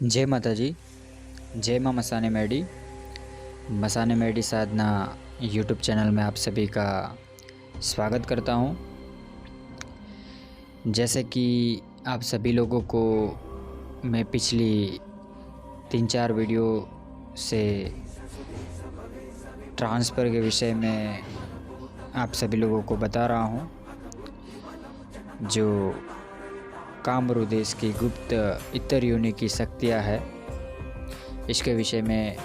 जय माता जी। जय माँ मसाने मैडी। मसाने मैडी साधना यूट्यूब चैनल में आप सभी का स्वागत करता हूँ। जैसे कि आप सभी लोगों को मैं पिछली 3-4 वीडियो से ट्रांसफ़र के विषय में आप सभी लोगों को बता रहा हूँ, जो कामरू देश की गुप्त इतर योनि की शक्तियाँ है, इसके विषय में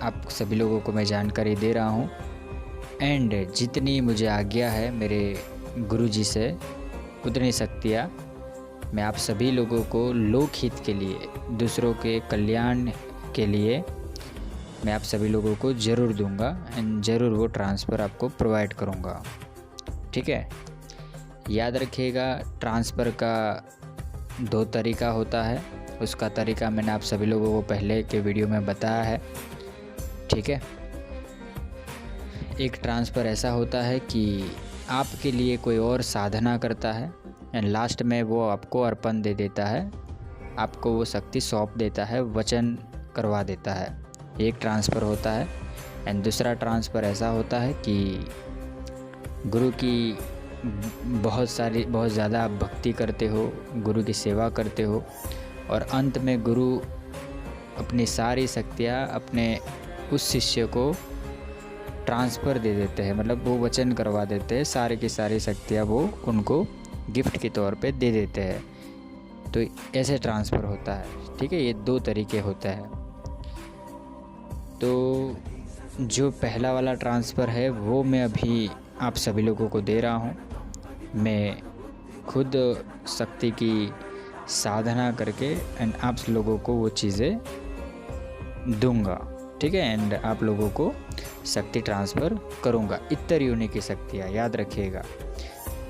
आप सभी लोगों को मैं जानकारी दे रहा हूँ। एंड जितनी मुझे आज्ञा है मेरे गुरुजी से, उतनी शक्तियाँ मैं आप सभी लोगों को लोकहित के लिए, दूसरों के कल्याण के लिए मैं आप सभी लोगों को ज़रूर दूंगा एंड ज़रूर वो ट्रांसफ़र आपको प्रोवाइड करूंगा। ठीक है, याद रखिएगा, ट्रांसफ़र का 2 तरीका होता है। उसका तरीका मैंने आप सभी लोगों को पहले के वीडियो में बताया है। ठीक है, एक ट्रांसफ़र ऐसा होता है कि आपके लिए कोई और साधना करता है एंड लास्ट में वो आपको अर्पण दे देता है, आपको वो शक्ति सौंप देता है, वचन करवा देता है। एक ट्रांसफ़र होता है। एंड दूसरा ट्रांसफ़र ऐसा होता है कि गुरु की बहुत ज़्यादा आप भक्ति करते हो, गुरु की सेवा करते हो और अंत में गुरु अपनी सारी शक्तियाँ अपने उस शिष्य को ट्रांसफ़र दे देते हैं, मतलब वो वचन करवा देते हैं, सारी की सारी शक्तियाँ वो उनको गिफ्ट के तौर पे दे देते हैं। तो ऐसे ट्रांसफ़र होता है। ठीक है, ये 2 तरीके होते हैं। तो जो पहला वाला ट्रांसफ़र है वो मैं अभी आप सभी लोगों को दे रहा हूँ। मैं खुद शक्ति की साधना करके एंड आप लोगों को वो चीज़ें दूंगा। ठीक है, एंड आप लोगों को शक्ति ट्रांसफ़र करूंगा। इतर योनि की शक्तियाँ याद रखिएगा।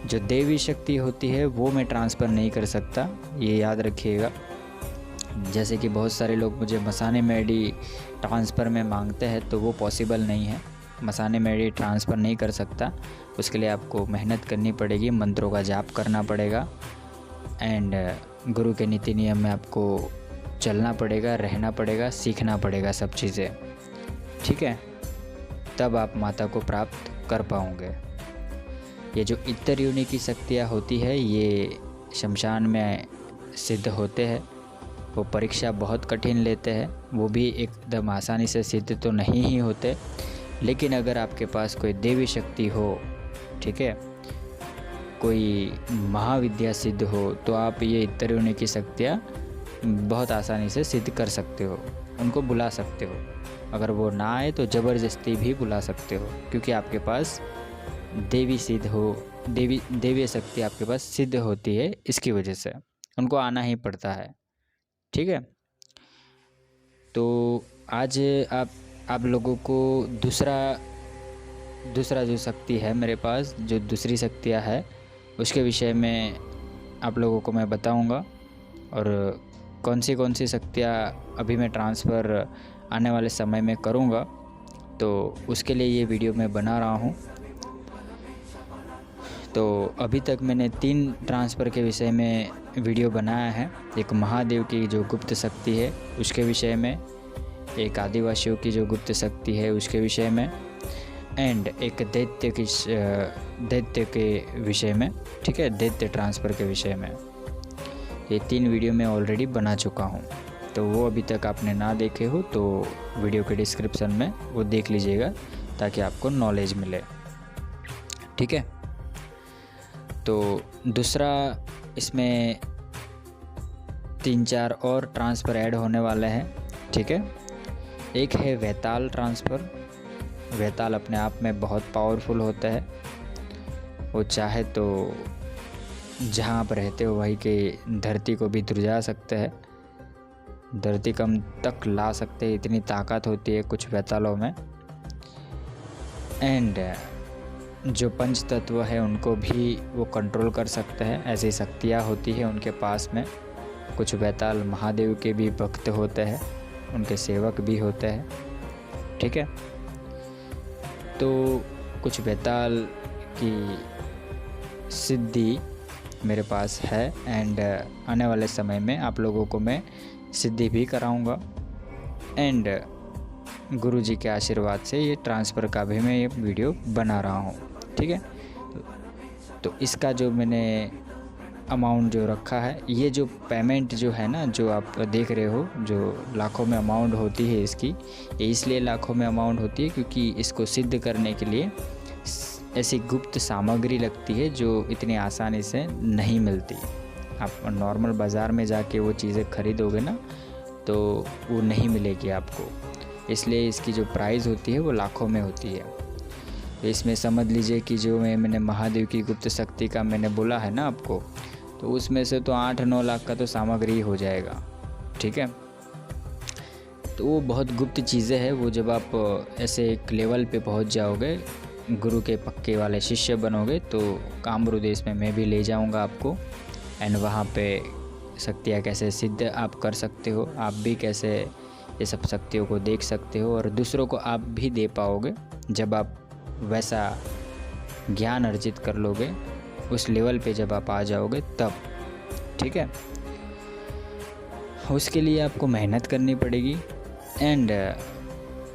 जो देवी शक्ति होती है वो मैं ट्रांसफ़र नहीं कर सकता, ये याद रखिएगा। जैसे कि बहुत सारे लोग मुझे मसाने मैडी ट्रांसफ़र में मांगते हैं, तो वो पॉसिबल नहीं है। मसाने मैडी ट्रांसफ़र नहीं कर सकता, उसके लिए आपको मेहनत करनी पड़ेगी, मंत्रों का जाप करना पड़ेगा एंड गुरु के नीति नियम में आपको चलना पड़ेगा, रहना पड़ेगा, सीखना पड़ेगा सब चीज़ें। ठीक है, तब आप माता को प्राप्त कर पाओगे। ये जो इतर योनि की शक्तियाँ होती है ये शमशान में सिद्ध होते हैं। वो परीक्षा बहुत कठिन लेते हैं, वो भी एकदम आसानी से सिद्ध तो नहीं ही होते, लेकिन अगर आपके पास कोई देवी शक्ति हो, ठीक है, कोई महाविद्या सिद्ध हो, तो आप ये इतर योनि की शक्तियाँ बहुत आसानी से सिद्ध कर सकते हो, उनको बुला सकते हो। अगर वो ना आए तो ज़बरदस्ती भी बुला सकते हो, क्योंकि आपके पास देवी सिद्ध हो, देवी शक्ति आपके पास सिद्ध होती है, इसकी वजह से उनको आना ही पड़ता है। ठीक है, तो आज आप लोगों को दूसरा जो शक्ति है मेरे पास, जो दूसरी शक्तियाँ है, उसके विषय में आप लोगों को मैं बताऊंगा और कौन सी शक्तियाँ अभी मैं ट्रांसफ़र आने वाले समय में करूंगा, तो उसके लिए ये वीडियो मैं बना रहा हूँ। तो अभी तक मैंने 3 ट्रांसफ़र के विषय में वीडियो बनाया है। एक महादेव की जो गुप्त शक्ति है उसके विषय में, एक आदिवासियों की जो गुप्त शक्ति है उसके विषय में, एंड एक दैत्य के विषय में। ठीक है, दैत्य ट्रांसफ़र के विषय में। ये 3 वीडियो मैं ऑलरेडी बना चुका हूँ, तो वो अभी तक आपने ना देखे हो तो वीडियो के डिस्क्रिप्शन में वो देख लीजिएगा, ताकि आपको नॉलेज मिले। ठीक है, तो दूसरा इसमें 3-4 और ट्रांसफ़र ऐड होने वाले हैं। ठीक है, एक है वैताल ट्रांसफ़र। वैताल अपने आप में बहुत पावरफुल होता है। वो चाहे तो जहाँ आप रहते हो वहीं के धरती को भी धुर्जा सकते हैं, धरती कम तक ला सकते हैं, इतनी ताकत होती है कुछ वैतालों में। एंड जो पंच तत्व है उनको भी वो कंट्रोल कर सकते हैं, ऐसी शक्तियाँ होती है उनके पास में। कुछ वैताल महादेव के भी भक्त होते हैं, उनके सेवक भी होते हैं। ठीक है, तो कुछ वैताल की सिद्धि मेरे पास है एंड आने वाले समय में आप लोगों को मैं सिद्धि भी कराऊंगा एंड गुरु जी के आशीर्वाद से ये ट्रांसफ़र का भी मैं ये वीडियो बना रहा हूँ। ठीक है, तो इसका जो मैंने अमाउंट जो रखा है, ये जो पेमेंट जो है ना, जो आप देख रहे हो, जो लाखों में अमाउंट होती है इसकी, ये इसलिए लाखों में अमाउंट होती है क्योंकि इसको सिद्ध करने के लिए ऐसी गुप्त सामग्री लगती है जो इतनी आसानी से नहीं मिलती। आप नॉर्मल बाज़ार में जाके वो चीज़ें ख़रीदोगे ना तो वो नहीं मिलेगी आपको, इसलिए इसकी जो प्राइस होती है वो लाखों में होती है। तो इसमें समझ लीजिए कि जो मैंने महादेव की गुप्त शक्ति का मैंने बोला है ना आपको, तो उसमें से तो 8-9 लाख का तो सामग्री हो जाएगा। ठीक है, तो वो बहुत गुप्त चीज़ें हैं। वो जब आप ऐसे एक लेवल पे पहुंच जाओगे, गुरु के पक्के वाले शिष्य बनोगे, तो कामरू देश में मैं भी ले जाऊंगा आपको एंड वहाँ पे शक्तियाँ कैसे सिद्ध आप कर सकते हो, आप भी कैसे ये सब शक्तियों को देख सकते हो और दूसरों को आप भी दे पाओगे जब आप वैसा ज्ञान अर्जित कर लोगे, उस लेवल पे जब आप आ जाओगे तब। ठीक है, उसके लिए आपको मेहनत करनी पड़ेगी एंड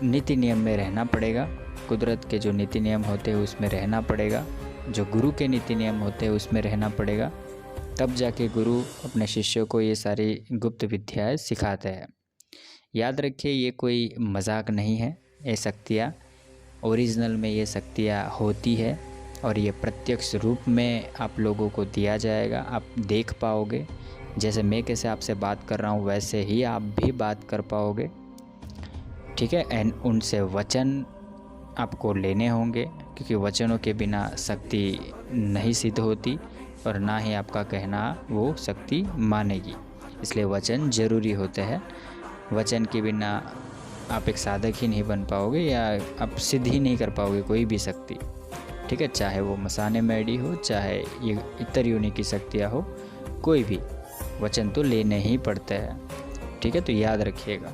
नीति नियम में रहना पड़ेगा। कुदरत के जो नीति नियम होते हैं उसमें रहना पड़ेगा, जो गुरु के नीति नियम होते हैं उसमें रहना पड़ेगा, तब जाके गुरु अपने शिष्यों को ये सारी गुप्त विद्याएं सिखाते हैं। याद रखिए, ये कोई मजाक नहीं है। ये शक्तियाँ ओरिजिनल में ये शक्तियाँ होती है और ये प्रत्यक्ष रूप में आप लोगों को दिया जाएगा, आप देख पाओगे। जैसे मैं कैसे आपसे बात कर रहा हूँ वैसे ही आप भी बात कर पाओगे। ठीक है, एंड उनसे वचन आपको लेने होंगे क्योंकि वचनों के बिना शक्ति नहीं सिद्ध होती और ना ही आपका कहना वो शक्ति मानेगी, इसलिए वचन ज़रूरी होते हैं। वचन के बिना आप एक साधक ही नहीं बन पाओगे या आप सिद्ध ही नहीं कर पाओगे कोई भी शक्ति। ठीक है, चाहे वो मसाने मैडी हो, चाहे ये इतर योनि की शक्तियाँ हो, कोई भी वचन तो लेने ही पड़ते हैं। ठीक है, तो याद रखिएगा,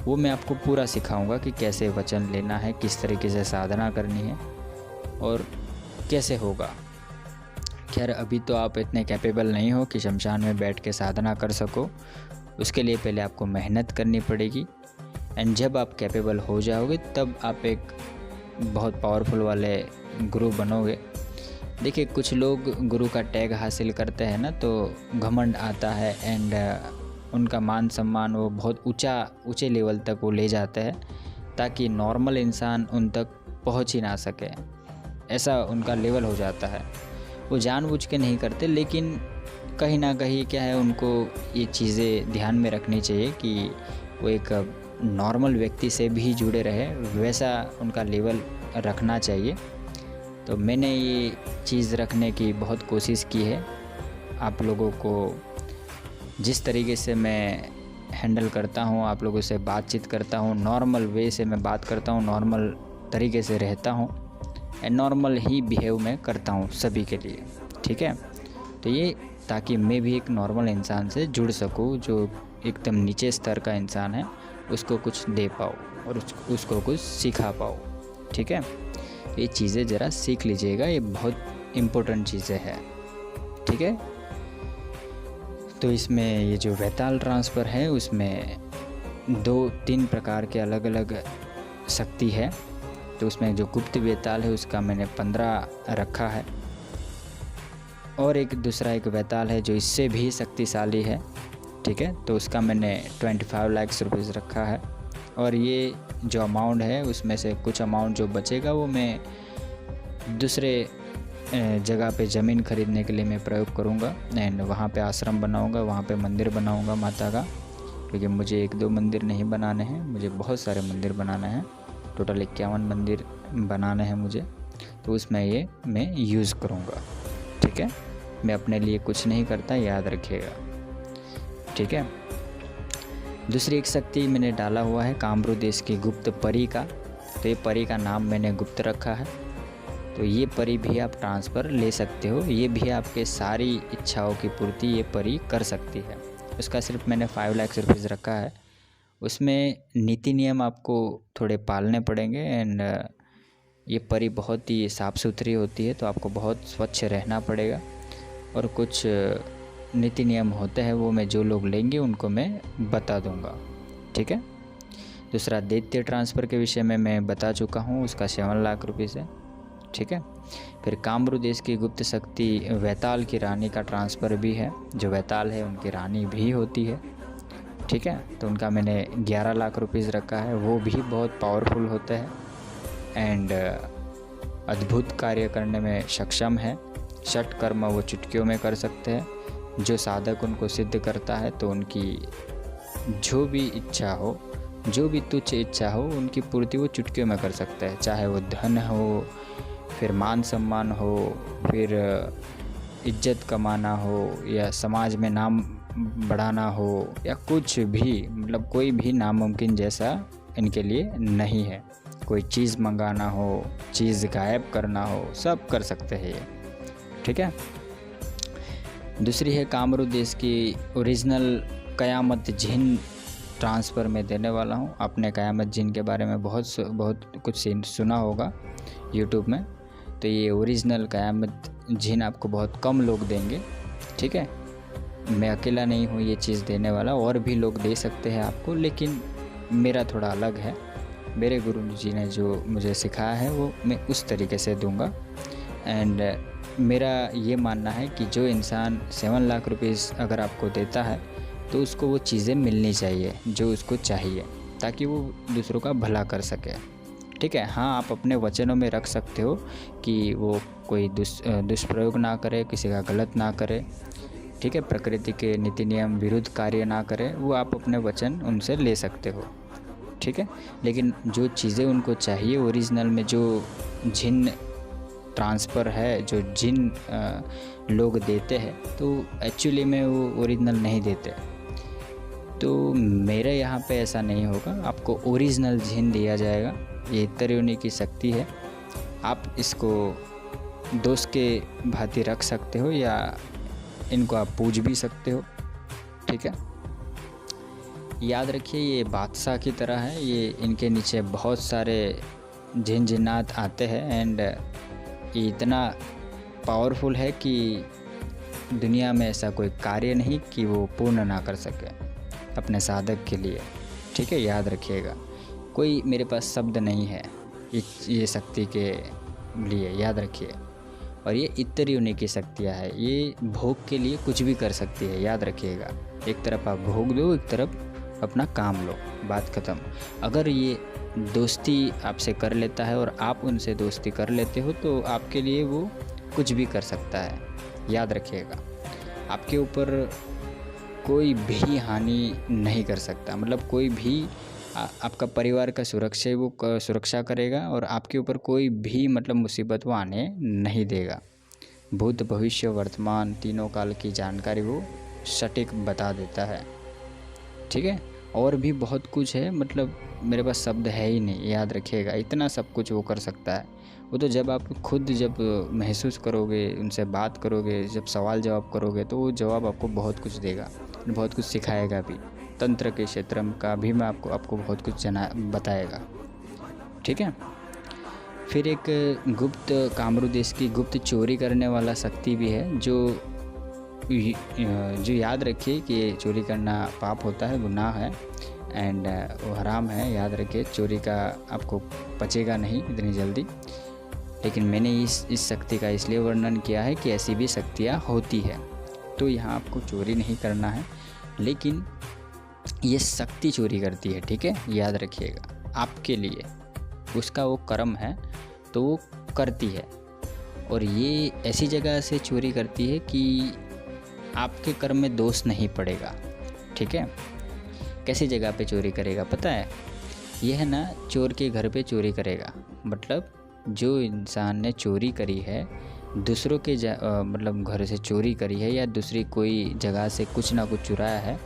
वो मैं आपको पूरा सिखाऊंगा कि कैसे वचन लेना है, किस तरीके से साधना करनी है और कैसे होगा। खैर अभी तो आप इतने कैपेबल नहीं हो कि शमशान में बैठ के साधना कर सको, उसके लिए पहले आपको मेहनत करनी पड़ेगी एंड जब आप कैपेबल हो जाओगे तब आप एक बहुत पावरफुल वाले गुरु बनोगे। देखिए, कुछ लोग गुरु का टैग हासिल करते हैं ना तो घमंड आता है एंड उनका मान सम्मान वो बहुत ऊंचे लेवल तक वो ले जाते हैं ताकि नॉर्मल इंसान उन तक पहुंच ही ना सके, ऐसा उनका लेवल हो जाता है। वो जानबूझ के नहीं करते, लेकिन कहीं ना कहीं क्या है, उनको ये चीज़ें ध्यान में रखनी चाहिए कि वो एक नॉर्मल व्यक्ति से भी जुड़े रहे, वैसा उनका लेवल रखना चाहिए। तो मैंने ये चीज़ रखने की बहुत कोशिश की है। आप लोगों को जिस तरीके से मैं हैंडल करता हूँ, आप लोगों से बातचीत करता हूँ, नॉर्मल वे से मैं बात करता हूँ, नॉर्मल तरीके से रहता हूँ एंड नॉर्मल ही बिहेव मैं करता हूँ सभी के लिए। ठीक है, तो ये ताकि मैं भी एक नॉर्मल इंसान से जुड़ सकूँ, जो एकदम नीचे स्तर का इंसान है, उसको कुछ दे पाओ और उसको कुछ सिखा पाओ। ठीक है, ये चीज़ें ज़रा सीख लीजिएगा, ये बहुत इम्पोर्टेंट चीज़ें हैं। ठीक है, तो इसमें ये जो वैताल ट्रांसफ़र है उसमें 2-3 प्रकार के अलग अलग शक्ति है। तो उसमें जो गुप्त वैताल है उसका मैंने 15 रखा है और एक दूसरा एक वैताल है जो इससे भी शक्तिशाली है। ठीक है, तो उसका मैंने 25 लाख रुपीज़ रखा है और ये जो अमाउंट है उसमें से कुछ अमाउंट जो बचेगा वो मैं दूसरे जगह पे ज़मीन ख़रीदने के लिए मैं प्रयोग करूँगा एंड वहाँ पे आश्रम बनाऊँगा, वहाँ पे मंदिर बनाऊँगा माता का, क्योंकि मुझे 1-2 मंदिर नहीं बनाने हैं, मुझे बहुत सारे मंदिर बनाने हैं। टोटल 51 मंदिर बनाने हैं मुझे, तो उसमें ये मैं यूज़ करूँगा। ठीक है, मैं अपने लिए कुछ नहीं करता, याद रखिएगा। ठीक है, दूसरी एक शक्ति मैंने डाला हुआ है कामरू देश की गुप्त परी का। तो ये परी का नाम मैंने गुप्त रखा है। तो ये परी भी आप ट्रांसफ़र ले सकते हो, ये भी आपके सारी इच्छाओं की पूर्ति ये परी कर सकती है। उसका सिर्फ मैंने 5 लाख रुपीज़ रखा है। उसमें नीति नियम आपको थोड़े पालने पड़ेंगे एंड ये परी बहुत ही साफ़ सुथरी होती है, तो आपको बहुत स्वच्छ रहना पड़ेगा और कुछ नीति नियम होते हैं वो मैं जो लोग लेंगे उनको मैं बता दूंगा, ठीक है। दूसरा दैत्य ट्रांसफ़र के विषय में मैं बता चुका हूँ, उसका 7 लाख रुपीज़ है, ठीक है। फिर कामरू देश की गुप्त शक्ति वैताल की रानी का ट्रांसफ़र भी है, जो वैताल है उनकी रानी भी होती है, ठीक है। तो उनका मैंने 11 लाख रुपीज़ रखा है, वो भी बहुत पावरफुल होते हैं एंड अद्भुत कार्य करने में सक्षम है। षट कर्म वो चुटकियों में कर सकते हैं, जो साधक उनको सिद्ध करता है तो उनकी जो भी इच्छा हो, जो भी तुच्छ इच्छा हो, उनकी पूर्ति वो चुटकियों में कर सकता है, चाहे वो धन हो, फिर मान सम्मान हो, फिर इज्जत कमाना हो, या समाज में नाम बढ़ाना हो, या कुछ भी, मतलब कोई भी नामुमकिन जैसा इनके लिए नहीं है। कोई चीज़ मंगाना हो, चीज़ गायब करना हो, सब कर सकते हैं ये, ठीक है। दूसरी है कामरू देश की ओरिजिनल क़यामत जिन ट्रांसफ़र में देने वाला हूँ। आपने क़यामत जिन के बारे में बहुत कुछ सुना होगा यूट्यूब में, तो ये ओरिजिनल क़यामत जिन आपको बहुत कम लोग देंगे, ठीक है। मैं अकेला नहीं हूँ ये चीज़ देने वाला, और भी लोग दे सकते हैं आपको, लेकिन मेरा थोड़ा अलग है। मेरे गुरु जी ने जो मुझे सिखाया है वो मैं उस तरीके से दूंगा। एंड मेरा ये मानना है कि जो इंसान 7 लाख रुपीज़ अगर आपको देता है तो उसको वो चीज़ें मिलनी चाहिए जो उसको चाहिए, ताकि वो दूसरों का भला कर सके, ठीक है। हाँ, आप अपने वचनों में रख सकते हो कि वो कोई दुष्प्रयोग ना करे, किसी का गलत ना करे, ठीक है। प्रकृति के नीति नियम विरुद्ध कार्य ना करे, वो आप अपने वचन उनसे ले सकते हो, ठीक है। लेकिन जो चीज़ें उनको चाहिए ओरिजिनल में, जो जिन ट्रांसफ़र है, जो जिन लोग देते हैं, तो एक्चुअली में वो ओरिजिनल नहीं देते। तो मेरे यहाँ पे ऐसा नहीं होगा, आपको ओरिजिनल जिन दिया जाएगा। ये इत्तरयोनि की शक्ति है, आप इसको दोस्त के भांति रख सकते हो, या इनको आप पूज भी सकते हो, ठीक है। याद रखिए ये बादशाह की तरह है, ये इनके नीचे बहुत सारे जिन जिन्नात आते हैं एंड ये इतना पावरफुल है कि दुनिया में ऐसा कोई कार्य नहीं कि वो पूर्ण ना कर सके अपने साधक के लिए, ठीक है। याद रखिएगा, कोई मेरे पास शब्द नहीं है ये शक्ति के लिए, याद रखिए। और ये इत्तरयोनि की शक्तियाँ है, ये भोग के लिए कुछ भी कर सकती है, याद रखिएगा। एक तरफ आप भोग दो, एक तरफ अपना काम लो, बात ख़त्म। अगर ये दोस्ती आपसे कर लेता है और आप उनसे दोस्ती कर लेते हो तो आपके लिए वो कुछ भी कर सकता है, याद रखिएगा। आपके ऊपर कोई भी हानि नहीं कर सकता, मतलब कोई भी आपका परिवार का सुरक्षा करेगा, और आपके ऊपर कोई भी मतलब मुसीबत वो आने नहीं देगा। भूत भविष्य वर्तमान तीनों काल की जानकारी वो सटीक बता देता है, ठीक है। और भी बहुत कुछ है, मतलब मेरे पास शब्द है ही नहीं, याद रखिएगा। इतना सब कुछ वो कर सकता है। वो तो जब आप खुद जब महसूस करोगे, उनसे बात करोगे, जब सवाल जवाब करोगे, तो वो जवाब आपको बहुत कुछ देगा, बहुत कुछ सिखाएगा भी। तंत्र के क्षेत्र का भी मैं आपको बहुत कुछ बताएगा, ठीक है। फिर एक गुप्त कामरू देश की गुप्त चोरी करने वाला शक्ति भी है, जो याद रखिए कि चोरी करना पाप होता है, गुनाह है एंड वो हराम है, याद रखिए। चोरी का आपको पचेगा नहीं इतनी जल्दी। लेकिन मैंने इस शक्ति का इसलिए वर्णन किया है कि ऐसी भी शक्तियाँ होती है, तो यहाँ आपको चोरी नहीं करना है, लेकिन ये शक्ति चोरी करती है, ठीक है, याद रखिएगा। आपके लिए उसका वो कर्म है तो वो करती है, और ये ऐसी जगह से चोरी करती है कि आपके कर्म में दोष नहीं पड़ेगा, ठीक है। कैसी जगह पे चोरी करेगा पता है? यह है ना, चोर के घर पे चोरी करेगा, मतलब जो इंसान ने चोरी करी है, दूसरों के मतलब घर से चोरी करी है, या दूसरी कोई जगह से कुछ ना कुछ चुराया है,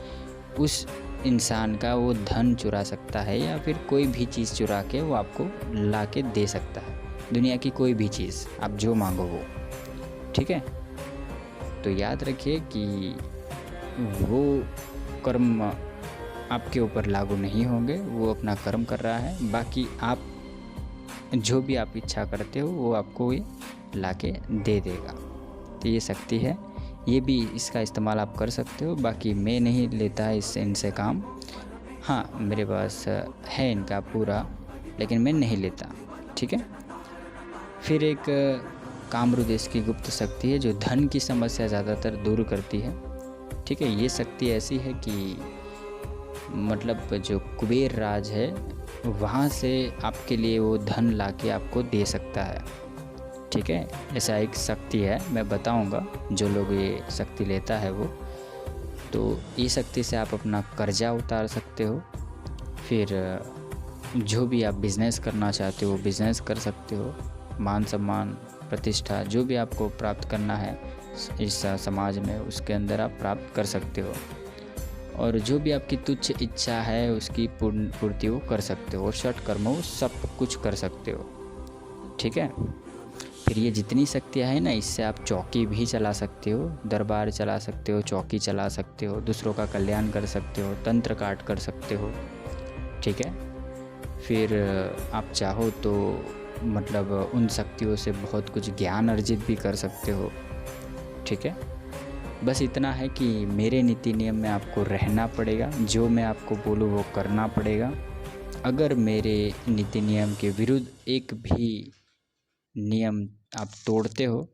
उस इंसान का वो धन चुरा सकता है, या फिर कोई भी चीज़ चुरा के वो आपको ला के दे सकता है। दुनिया की कोई भी चीज़, आप जो मांगो वो, ठीक है। तो याद रखिए कि वो कर्म आपके ऊपर लागू नहीं होंगे, वो अपना कर्म कर रहा है, बाकी आप जो भी आप इच्छा करते हो वो आपको ये लाके दे देगा। तो ये शक्ति है, ये भी इसका इस्तेमाल आप कर सकते हो। बाकी मैं नहीं लेता इससे इनसे काम। हाँ, मेरे पास है इनका पूरा, लेकिन मैं नहीं लेता। ठीक है। फिर एक कामरूदेश की गुप्त शक्ति है जो धन की समस्या ज़्यादातर दूर करती है। ठीक है। ये शक्ति ऐसी है कि मतलब जो कुबेर राज है वहाँ से आपके लिए वो धन लाके आपको दे सकता है। ठीक है। ऐसा एक शक्ति है, मैं बताऊंगा जो लोग ये शक्ति लेता है वो। तो ये शक्ति से आप अपना कर्जा उतार सकते हो। फिर जो भी आप बिज़नेस करना चाहते हो बिज़नेस कर सकते हो। मान सम्मान प्रतिष्ठा जो भी आपको प्राप्त करना है इस समाज में, उसके अंदर आप प्राप्त कर सकते हो। और जो भी आपकी तुच्छ इच्छा है उसकी पूर्ति वो कर सकते हो। और षट कर्म वो सब कुछ कर सकते हो। ठीक है। फिर ये जितनी शक्तियाँ हैं ना, इससे आप चौकी भी चला सकते हो, दरबार चला सकते हो, चौकी चला सकते हो, दूसरों का कल्याण कर सकते हो, तंत्र काट कर सकते हो। ठीक है। फिर आप चाहो तो मतलब उन शक्तियों से बहुत कुछ ज्ञान अर्जित भी कर सकते हो। ठीक है। बस इतना है कि मेरे नीति नियम में आपको रहना पड़ेगा, जो मैं आपको बोलूँ वो करना पड़ेगा। अगर मेरे नीति नियम के विरुद्ध एक भी नियम आप तोड़ते हो,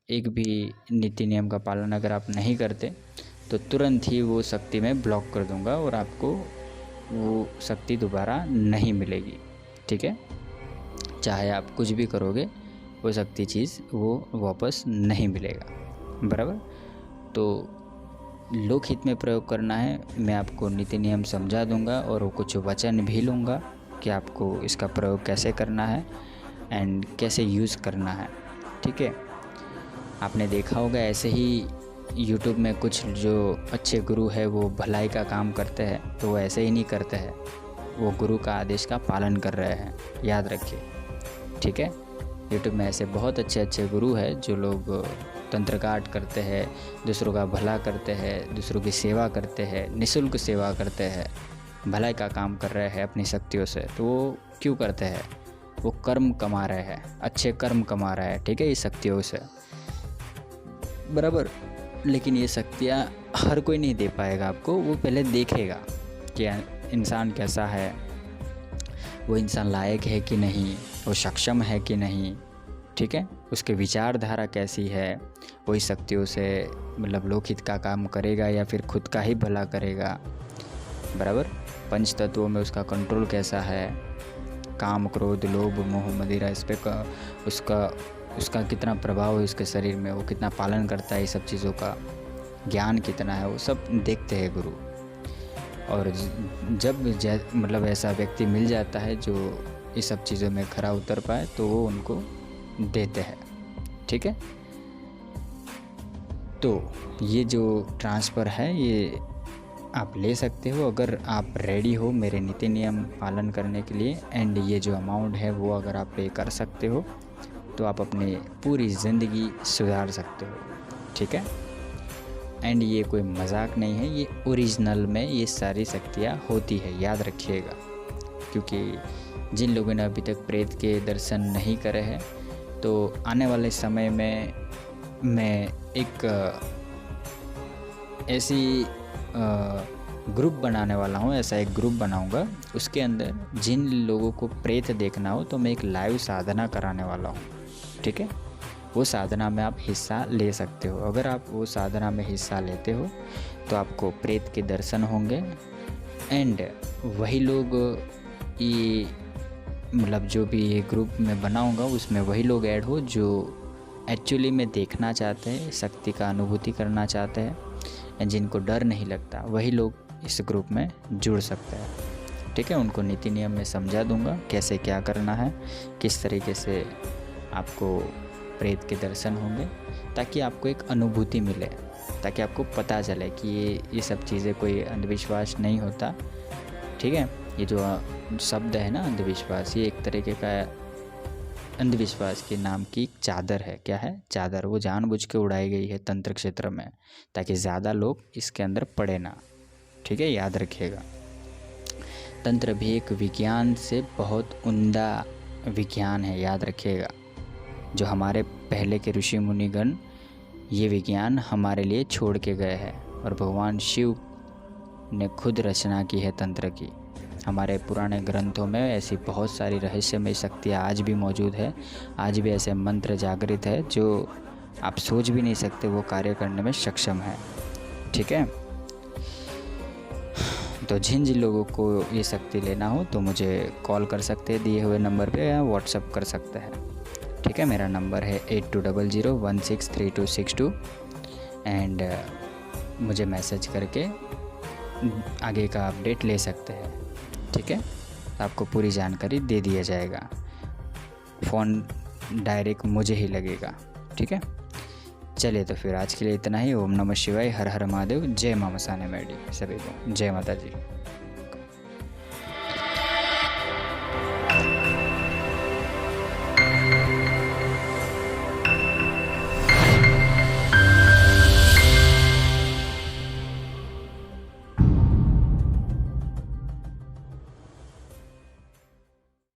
एक भी नीति नियम का पालन अगर आप नहीं करते, तो तुरंत ही वो शक्ति मैं ब्लॉक कर दूंगा और आपको वो शक्ति दोबारा नहीं मिलेगी। ठीक है। चाहे आप कुछ भी करोगे वो शक्ति चीज़ वो वापस नहीं मिलेगा। बराबर। तो लोकहित में प्रयोग करना है, मैं आपको नीति नियम समझा दूंगा और वो कुछ वचन भी लूँगा कि आपको इसका प्रयोग कैसे करना है एंड कैसे यूज़ करना है। ठीक है। आपने देखा होगा ऐसे ही यूट्यूब में कुछ जो अच्छे गुरु है वो भलाई का काम करते हैं, तो वो ऐसे ही नहीं करते हैं, वो गुरु का आदेश का पालन कर रहे हैं, याद रखिए। ठीक है। यूट्यूब में ऐसे बहुत अच्छे अच्छे गुरु हैं जो लोग तंत्र काट करते हैं, दूसरों का भला करते हैं, दूसरों की सेवा करते हैं, निःशुल्क सेवा करते हैं, भलाई का काम कर रहे हैं अपनी शक्तियों से। तो वो क्यों करते हैं? वो कर्म कमा रहे हैं, अच्छे कर्म कमा रहे हैं। ठीक है। इस शक्तियों से बराबर। लेकिन ये शक्तियाँ हर कोई नहीं दे पाएगा आपको। वो पहले देखेगा कि इंसान कैसा है, वो इंसान लायक है कि नहीं, वो सक्षम है कि नहीं। ठीक है। उसके विचारधारा कैसी है, वो इस शक्तियों से मतलब लोकहित का काम करेगा या फिर खुद का ही भला करेगा। बराबर। पंच तत्वों में उसका कंट्रोल कैसा है, काम क्रोध लोभ मोह मदिरा, इस पर उसका कितना प्रभाव है उसके शरीर में, वो कितना पालन करता है, ये सब चीज़ों का ज्ञान कितना है, वो सब देखते हैं गुरु। और जब मतलब ऐसा व्यक्ति मिल जाता है जो इस सब चीज़ों में खरा उतर पाए, तो वो उनको देते हैं। ठीक है। तो ये जो ट्रांसफ़र है ये आप ले सकते हो अगर आप रेडी हो मेरे नीति नियम पालन करने के लिए। एंड ये जो अमाउंट है वो अगर आप पे कर सकते हो तो आप अपनी पूरी ज़िंदगी सुधार सकते हो। ठीक है। एंड ये कोई मजाक नहीं है, ये ओरिजिनल में ये सारी शक्तियाँ होती है, याद रखिएगा। क्योंकि जिन लोगों ने अभी तक प्रेत के दर्शन नहीं करे हैं, तो आने वाले समय में मैं एक ऐसी ग्रुप बनाने वाला हूँ, ऐसा एक ग्रुप बनाऊँगा। उसके अंदर जिन लोगों को प्रेत देखना हो तो मैं एक लाइव साधना कराने वाला हूँ। ठीक है। वो साधना में आप हिस्सा ले सकते हो। अगर आप वो साधना में हिस्सा लेते हो तो आपको प्रेत के दर्शन होंगे। एंड वही लोग ये मतलब जो भी ये ग्रुप में बनाऊंगा उसमें वही लोग ऐड हो जो एक्चुअली में देखना चाहते हैं, शक्ति का अनुभूति करना चाहते हैं, जिनको डर नहीं लगता, वही लोग इस ग्रुप में जुड़ सकते हैं। ठीक है। उनको नीति नियम में समझा दूंगा कैसे क्या करना है, किस तरीके से आपको प्रेत के दर्शन होंगे, ताकि आपको एक अनुभूति मिले, ताकि आपको पता चले कि ये सब चीज़ें कोई अंधविश्वास नहीं होता। ठीक है। ये जो शब्द है ना अंधविश्वास, ये एक तरीके का अंधविश्वास के नाम की एक चादर है। क्या है? चादर। वो जानबूझ के उड़ाई गई है तंत्र क्षेत्र में ताकि ज़्यादा लोग इसके अंदर पड़े ना। ठीक है। याद रखिएगा। तंत्र भी एक विज्ञान से बहुत उम्दा विज्ञान है, याद रखिएगा। जो हमारे पहले के ऋषि मुनिगण ये विज्ञान हमारे लिए छोड़ के गए हैं और भगवान शिव ने खुद रचना की है तंत्र की। हमारे पुराने ग्रंथों में ऐसी बहुत सारी रहस्यमय शक्तियाँ आज भी मौजूद है। आज भी ऐसे मंत्र जागृत है जो आप सोच भी नहीं सकते वो कार्य करने में सक्षम है। ठीक है, तो जिन जिन लोगों को ये शक्ति लेना हो तो मुझे कॉल कर सकते हैं दिए हुए नंबर पे, या व्हाट्सअप कर सकते हैं। ठीक है, मेरा नंबर है 8200163262 एंड मुझे मैसेज करके आगे का अपडेट ले सकते हैं। ठीक है, आपको पूरी जानकारी दे दिया जाएगा। फ़ोन डायरेक्ट मुझे ही लगेगा। ठीक है, चलिए तो फिर आज के लिए इतना ही। ओम नमः शिवाय, हर हर महादेव, जय मां मसाने मेडी। सभी को जय माता जी।